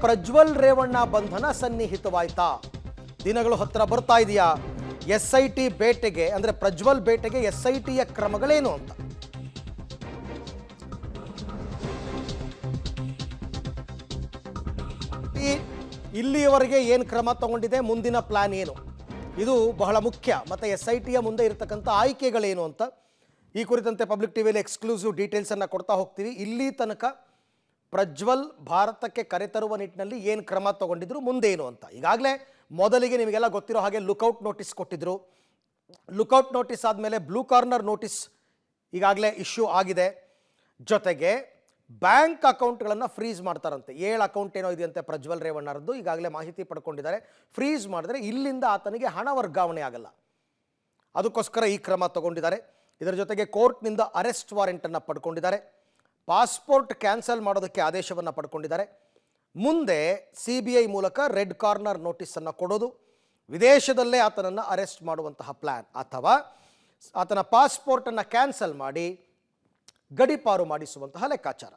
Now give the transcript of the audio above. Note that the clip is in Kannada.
ಪ್ರಜ್ವಲ್ ರೇವಣ್ಣ ಬಂಧನ ಸನ್ನಿಹಿತವಾಯ್ತಾ? ದಿನಗಳು ಹತ್ತಿರ ಬರ್ತಾ ಇದೆಯಾ? SIT ಬೇಟೆಗೆ ಅಂದ್ರೆ ಪ್ರಜ್ವಲ್ ಬೇಟೆಗೆ SITಯ ಕ್ರಮಗಳೇನು ಅಂತ ಇಲ್ಲಿಯವರೆಗೆ ಏನು ಕ್ರಮ ತಗೊಂಡಿದೆ, ಮುಂದಿನ ಪ್ಲಾನ್ ಏನು, ಇದು ಬಹಳ ಮುಖ್ಯ. ಮತ್ತು SITಯ ಮುಂದೆ ಇರತಕ್ಕಂಥ ಆಯ್ಕೆಗಳೇನು ಅಂತ ಈ ಕುರಿತಂತೆ ಪಬ್ಲಿಕ್ ಟಿವಿಯಲ್ಲಿ ಎಕ್ಸ್ಕ್ಲೂಸಿವ್ ಡೀಟೇಲ್ಸನ್ನು ಕೊಡ್ತಾ ಹೋಗ್ತೀವಿ. ಇಲ್ಲಿ ತನಕ ಪ್ರಜ್ವಲ್ ಭಾರತಕ್ಕೆ ಕರೆತರುವ ನಿಟ್ಟಿನಲ್ಲಿ ಏನು ಕ್ರಮ ತಗೊಂಡಿದ್ರು, ಮುಂದೇನು ಅಂತ. ಈಗಾಗಲೇ ಮೊದಲಿಗೆ ನಿಮಗೆಲ್ಲ ಗೊತ್ತಿರೋ ಹಾಗೆ ಲುಕೌಟ್ ನೋಟಿಸ್ ಕೊಟ್ಟಿದ್ರು. ಲುಕೌಟ್ ನೋಟಿಸ್ ಆದಮೇಲೆ ಬ್ಲೂ ಕಾರ್ನರ್ ನೋಟಿಸ್ ಈಗಾಗಲೇ ಇಶ್ಯೂ ಆಗಿದೆ. ಜೊತೆಗೆ ಬ್ಯಾಂಕ್ ಅಕೌಂಟ್ಗಳನ್ನು ಫ್ರೀಸ್ ಮಾಡ್ತಾರಂತೆ. 7 ಅಕೌಂಟ್ ಏನೋ ಇದೆಯಂತೆ ಪ್ರಜ್ವಲ್ ರೇವಣ್ಣರದ್ದು, ಈಗಾಗಲೇ ಮಾಹಿತಿ ಪಡ್ಕೊಂಡಿದ್ದಾರೆ. ಫ್ರೀಸ್ ಮಾಡಿದ್ರೆ ಇಲ್ಲಿಂದ ಆತನಿಗೆ ಹಣ ವರ್ಗಾವಣೆ ಆಗಲ್ಲ, ಅದಕ್ಕೋಸ್ಕರ ಈ ಕ್ರಮ ತಗೊಂಡಿದ್ದಾರೆ. ಇದರ ಜೊತೆಗೆ ಕೋರ್ಟ್ನಿಂದ ಅರೆಸ್ಟ್ ವಾರೆಂಟನ್ನು ಪಡ್ಕೊಂಡಿದ್ದಾರೆ. ಪಾಸ್ಪೋರ್ಟ್ ಕ್ಯಾನ್ಸಲ್ ಮಾಡೋದಕ್ಕೆ ಆದೇಶವನ್ನು ಪಡ್ಕೊಂಡಿದ್ದಾರೆ. ಮುಂದೆ CBI ಮೂಲಕ ರೆಡ್ ಕಾರ್ನರ್ ನೋಟಿಸನ್ನು ಕೊಡೋದು, ವಿದೇಶದಲ್ಲೇ ಆತನನ್ನು ಅರೆಸ್ಟ್ ಮಾಡುವಂತಹ ಪ್ಲ್ಯಾನ್, ಅಥವಾ ಆತನ ಪಾಸ್ಪೋರ್ಟನ್ನು ಕ್ಯಾನ್ಸಲ್ ಮಾಡಿ ಗಡೀಪಾರು ಮಾಡಿಸುವಂತಹ ಲೆಕ್ಕಾಚಾರ.